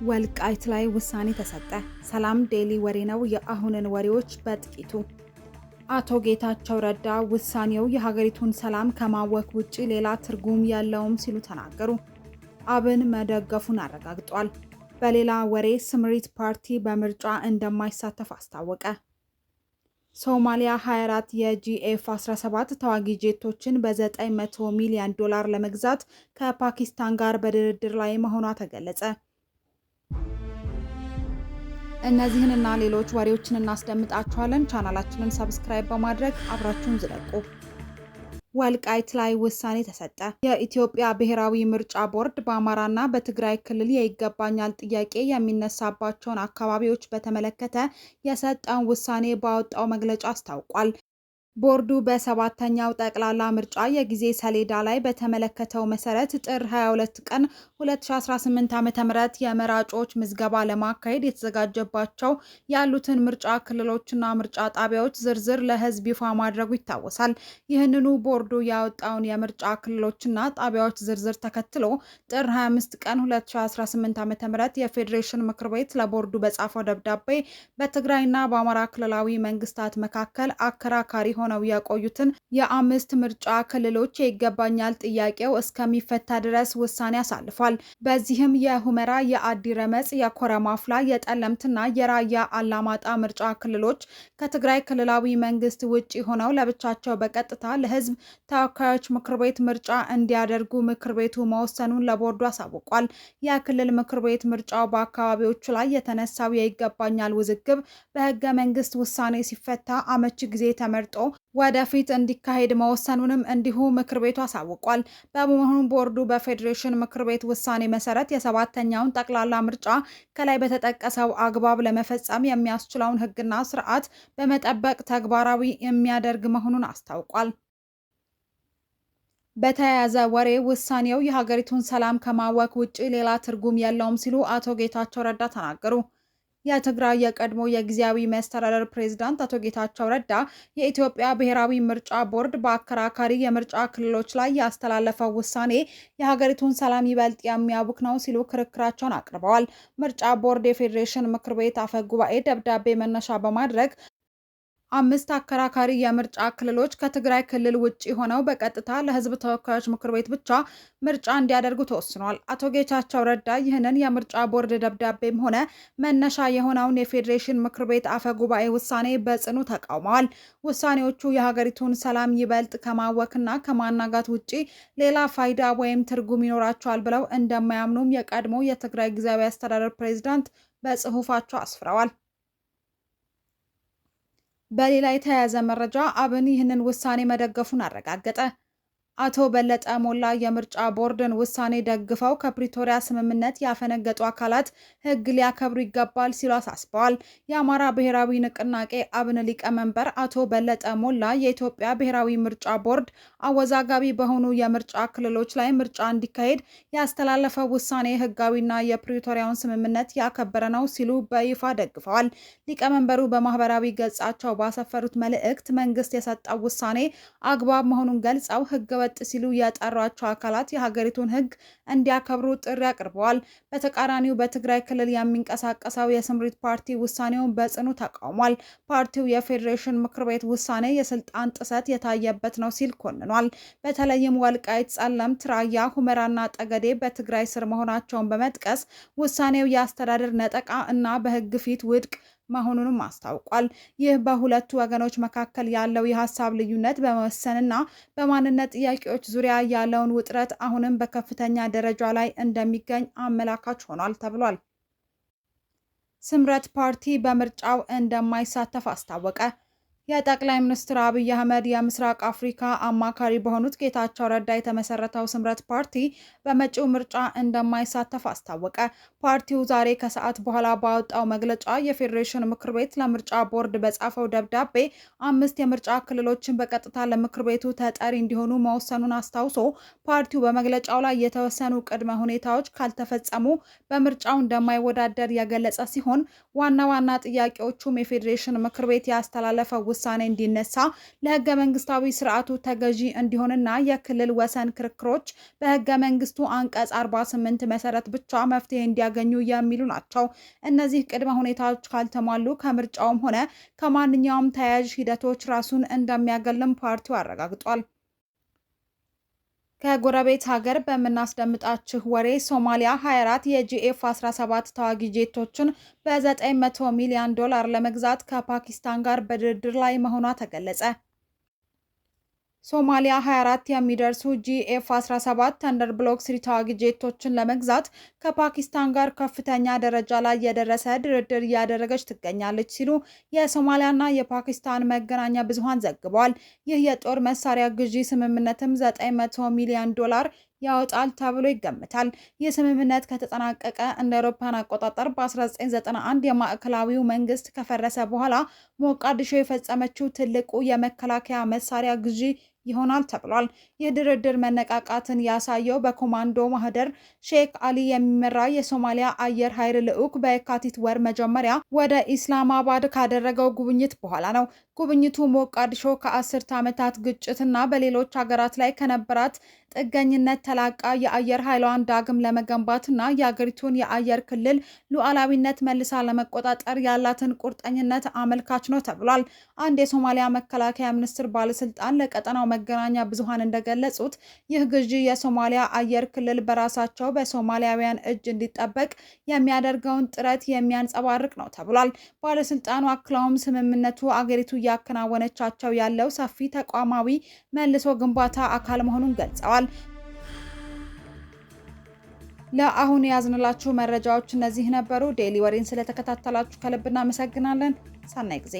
ወልቃይት ላይ ውሳኔ ተሰጠ። ሰላም ዴሊ ወሬ ነው። የአሁንን ወሬዎች በጥቂቱ። አቶ ጌታቸው ረዳ ውሳኔው የሀገሪቱን ሰላም ከማወክ ውጪ ሌላ ትርጉም የለውም ሲሉ ተናገሩ። አብን መደገፉን አረጋግጧል። በሌላ ወሬ ስምሪት ፓርቲ በምርጫ እንደማይሳተፍ አስታወቀ። ሶማሊያ 24 የጂኤፍ-17 ተዋጊ ጄቶችን በ$900 ሚሊዮን ለመግዛት ከፓኪስታን ጋር በድርድር ላይ መሆኗ ተገለጸ። እነዚህንና ሌሎች ወሬዎችን እናስደምጣችኋለን። ቻናላችንን ሰብስክራይብ በማድረግ አብራችሁን ዝለቁ። ወልቃይት ላይ ውሳኔ ተሰጠ። የኢትዮጵያ ብሔራዊ ምርጫ ቦርድ በአማራና በትግራይ ክልል የይገባኛል ጥያቄ የሚነሳባቸውን አካባቢዎች በተመለከተ የሰጠውን ውሳኔ ባወጣው መግለጫ አስታውቋል። ቦርዱ በሰባተኛው ጠቅላላ ምርጫ የጊዜ ሰሌዳ ላይ በተመለከተው መሰረት ጥር 22 ቀን 2018 ዓ.ም የመራጮች ምዝገባ ለማካሄድ የተዘጋጀባቸው ያሉትን ምርጫ ክልሎችና ምርጫ ጣቢያዎች ዝርዝር ለሕዝብ ይፋ ማድረጉ ይታወሳል። ይህንኑ ቦርዱ ያወጣውን የምርጫ ክልሎችና ጣቢያዎች ዝርዝር ተከትሎ ጥር 25 ቀን 2018 ዓ.ም የፌዴሬሽን ምክር ቤት ለቦርዱ በጻፈው ደብዳቤ በትግራይና በአማራ ክልላዊ መንግስታት መካከል አከራካሪ ሆነው የቆዩትን የአምስት ምርጫ ክልሎች ይገባኛል ጥያቄው እስከሚፈታ ድረስ ውሳኔ አሳልፏል። በዚህም የሁመራ፣ የአዲረመጽ፣ የኮረማፍላ፣ የጠለምትና የራያ አላማጣ ምርጫ ክልሎች ከትግራይ ክልላዊ መንግስት ውጪ ሆነው ለብቻቸው በቀጥታ ለህዝብ ተወካዮች ምክር ቤት ምርጫ እንዲያደርጉ ምክር ቤቱ መወሰኑን ለቦርዱ አሳውቋል። የክልል ምክር ቤት ምርጫው በአካባቢዎቹ ላይ የተነሳው የይገባኛል ውዝግብ በህገ መንግስት ውሳኔ ሲፈታ አመቺ ጊዜ ተመርጦ ወደፊት እንዲካሄድ መወሰኑንም እንዲሁ ምክር ቤቱ አሳውቋል። በመሆኑም ቦርዱ በፌዴሬሽን ምክር ቤት ውሳኔ መሰረት የሰባተኛውን ጠቅላላ ምርጫ ከላይ በተጠቀሰው አግባብ ለመፈጸም የሚያስችለውን ህግና ስርዓት በመጠበቅ ተግባራዊ የሚያደርግ መሆኑን አስታውቋል። በተያያዘ ወሬ ውሳኔው የሀገሪቱን ሰላም ከማወክ ውጪ ሌላ ትርጉም የለውም ሲሉ አቶ ጌታቸው ረዳ ተናገሩ። የትግራይ የቀድሞ የጊዜያዊ መስተዳደር ፕሬዝዳንት አቶ ጌታቸው ረዳ የኢትዮጵያ ብሔራዊ ምርጫ ቦርድ በአከራካሪ የምርጫ ክልሎች ላይ ያስተላለፈው ውሳኔ የሀገሪቱን ሰላም ይበልጥ የሚያውክ ነው ሲሉ ክርክራቸውን አቅርበዋል። ምርጫ ቦርድ የፌዴሬሽን ምክር ቤት አፈ ጉባኤ ደብዳቤ መነሻ በማድረግ አምስት አከራካሪ የምርጫ ክልሎች ከትግራይ ክልል ውጪ ሆነው በቀጥታ ለህዝብ ተወካዮች ምክር ቤት ብቻ ምርጫ እንዲያደርጉ ተወስኗል። አቶ ጌታቸው ረዳ ይህንን የምርጫ ቦርድ ደብዳቤም ሆነ መነሻ የሆነውን የፌዴሬሽን ምክር ቤት አፈ ጉባኤ ውሳኔ በጽኑ ተቃውመዋል። ውሳኔዎቹ የሀገሪቱን ሰላም ይበልጥ ከማወክና ከማናጋት ውጪ ሌላ ፋይዳ ወይም ትርጉም ይኖራቸዋል ብለው እንደማያምኑም የቀድሞ የትግራይ ጊዜያዊ አስተዳደር ፕሬዝዳንት በጽሁፋቸው አስፍረዋል። በሌላ የተያያዘ መረጃ አብን ይህንን ውሳኔ መደገፉን አረጋገጠ። አቶ በለጠ ሞላ የምርጫ ቦርድን ውሳኔ ደግፈው ከፕሪቶሪያ ስምምነት ያፈነገጡ አካላት ህግ ሊያከብሩ ይገባል ሲሉ አሳስበዋል። የአማራ ብሔራዊ ንቅናቄ አብን ሊቀመንበር አቶ በለጠ ሞላ የኢትዮጵያ ብሔራዊ ምርጫ ቦርድ አወዛጋቢ በሆኑ የምርጫ ክልሎች ላይ ምርጫ እንዲካሄድ ያስተላለፈው ውሳኔ ህጋዊና የፕሪቶሪያውን ስምምነት ያከበረ ነው ሲሉ በይፋ ደግፈዋል። ሊቀመንበሩ በማህበራዊ ገጻቸው ባሰፈሩት መልእክት መንግስት የሰጠው ውሳኔ አግባብ መሆኑን ገልጸው ህገ ወጥ ሲሉ የጠሯቸው አካላት የሀገሪቱን ህግ እንዲያከብሩ ጥሪ አቅርበዋል። በተቃራኒው በትግራይ ክልል የሚንቀሳቀሰው የስምሪት ፓርቲ ውሳኔውን በጽኑ ተቃውሟል። ፓርቲው የፌዴሬሽን ምክር ቤት ውሳኔ የስልጣን ጥሰት የታየበት ነው ሲል ኮንኗል። በተለይም ወልቃይት፣ ጸለምት፣ ራያ፣ ሁመራና ጠገዴ በትግራይ ስር መሆናቸውን በመጥቀስ ውሳኔው የአስተዳደር ነጠቃ እና በህግ ፊት ውድቅ መሆኑንም አስታውቋል። ይህ በሁለቱ ወገኖች መካከል ያለው የሀሳብ ልዩነት በመወሰንና በማንነት ጥያቄዎች ዙሪያ ያለውን ውጥረት አሁንም በከፍተኛ ደረጃ ላይ እንደሚገኝ አመላካች ሆኗል ተብሏል። ስምረት ፓርቲ በምርጫው እንደማይሳተፍ አስታወቀ። የጠቅላይ ሚኒስትር አብይ አህመድ የምስራቅ አፍሪካ አማካሪ በሆኑት ጌታቸው ረዳ የተመሰረተው ስምረት ፓርቲ በመጪው ምርጫ እንደማይሳተፍ አስታወቀ። ፓርቲው ዛሬ ከሰዓት በኋላ ባወጣው መግለጫ የፌዴሬሽን ምክር ቤት ለምርጫ ቦርድ በጻፈው ደብዳቤ አምስት የምርጫ ክልሎችን በቀጥታ ለምክር ቤቱ ተጠሪ እንዲሆኑ መወሰኑን አስታውሶ ፓርቲው በመግለጫው ላይ የተወሰኑ ቅድመ ሁኔታዎች ካልተፈጸሙ በምርጫው እንደማይወዳደር የገለጸ ሲሆን ዋና ዋና ጥያቄዎቹም የፌዴሬሽን ምክር ቤት ያስተላለፈው ውሳኔ እንዲነሳ ለህገ መንግስታዊ ስርዓቱ ተገዢ እንዲሆንና የክልል ወሰን ክርክሮች በህገ መንግስቱ አንቀጽ 48 መሰረት ብቻ መፍትሄ እንዲያገኙ የሚሉ ናቸው። እነዚህ ቅድመ ሁኔታዎች ካልተሟሉ ከምርጫውም ሆነ ከማንኛውም ተያያዥ ሂደቶች ራሱን እንደሚያገልም ፓርቲው አረጋግጧል። ከጎረቤት ሀገር በምናስደምጣችሁ ወሬ ሶማሊያ 24 የጂኤፍ-17 ተዋጊ ጄቶችን በ$900 ሚሊዮን ለመግዛት ከፓኪስታን ጋር በድርድር ላይ መሆኗ ተገለጸ። ሶማሊያ 24 የሚደርሱ ጂኤፍ-17 ተንደርብሎክ 3 ተዋጊ ጄቶችን ለመግዛት ከፓኪስታን ጋር ከፍተኛ ደረጃ ላይ የደረሰ ድርድር እያደረገች ትገኛለች ሲሉ የሶማሊያና የፓኪስታን መገናኛ ብዙሃን ዘግበዋል። ይህ የጦር መሳሪያ ግዢ ስምምነትም $900 ሚሊዮን ያወጣል ተብሎ ይገመታል። ይህ ስምምነት ከተጠናቀቀ እንደ አውሮፓውያን አቆጣጠር በ1991 የማዕከላዊው መንግስት ከፈረሰ በኋላ ሞቃዲሾ የፈጸመችው ትልቁ የመከላከያ መሳሪያ ግዢ ይሆናል ተብሏል። ይህ ድርድር መነቃቃትን ያሳየው በኮማንዶ ማህደር ሼክ አሊ የሚመራ የሶማሊያ አየር ኃይል ልዑክ በየካቲት ወር መጀመሪያ ወደ ኢስላማባድ ካደረገው ጉብኝት በኋላ ነው። ጉብኝቱ ሞቃዲሾ ከ10 ዓመታት ግጭትና በሌሎች ሀገራት ላይ ከነበራት ጥገኝነት ተላቃ የአየር ኃይሏን ዳግም ለመገንባትና የአገሪቱን የአየር ክልል ሉዓላዊነት መልሳ ለመቆጣጠር ያላትን ቁርጠኝነት አመልካች ነው ተብሏል። አንድ የሶማሊያ መከላከያ ሚኒስቴር ባለስልጣን ለቀጠናው መገናኛ ብዙሃን እንደገለጹት ይህ ግዢ የሶማሊያ አየር ክልል በራሳቸው በሶማሊያውያን እጅ እንዲጠበቅ የሚያደርገውን ጥረት የሚያንጸባርቅ ነው ተብሏል። ባለስልጣኑ አክለውም ስምምነቱ አገሪቱ እያከናወነቻቸው ያለው ሰፊ ተቋማዊ መልሶ ግንባታ አካል መሆኑን ገልጸዋል። ለአሁን ያዝንላችሁ መረጃዎች እነዚህ ነበሩ። ዴይሊ ወሬን ስለተከታተላችሁ ከልብ እናመሰግናለን። ሰናይ ጊዜ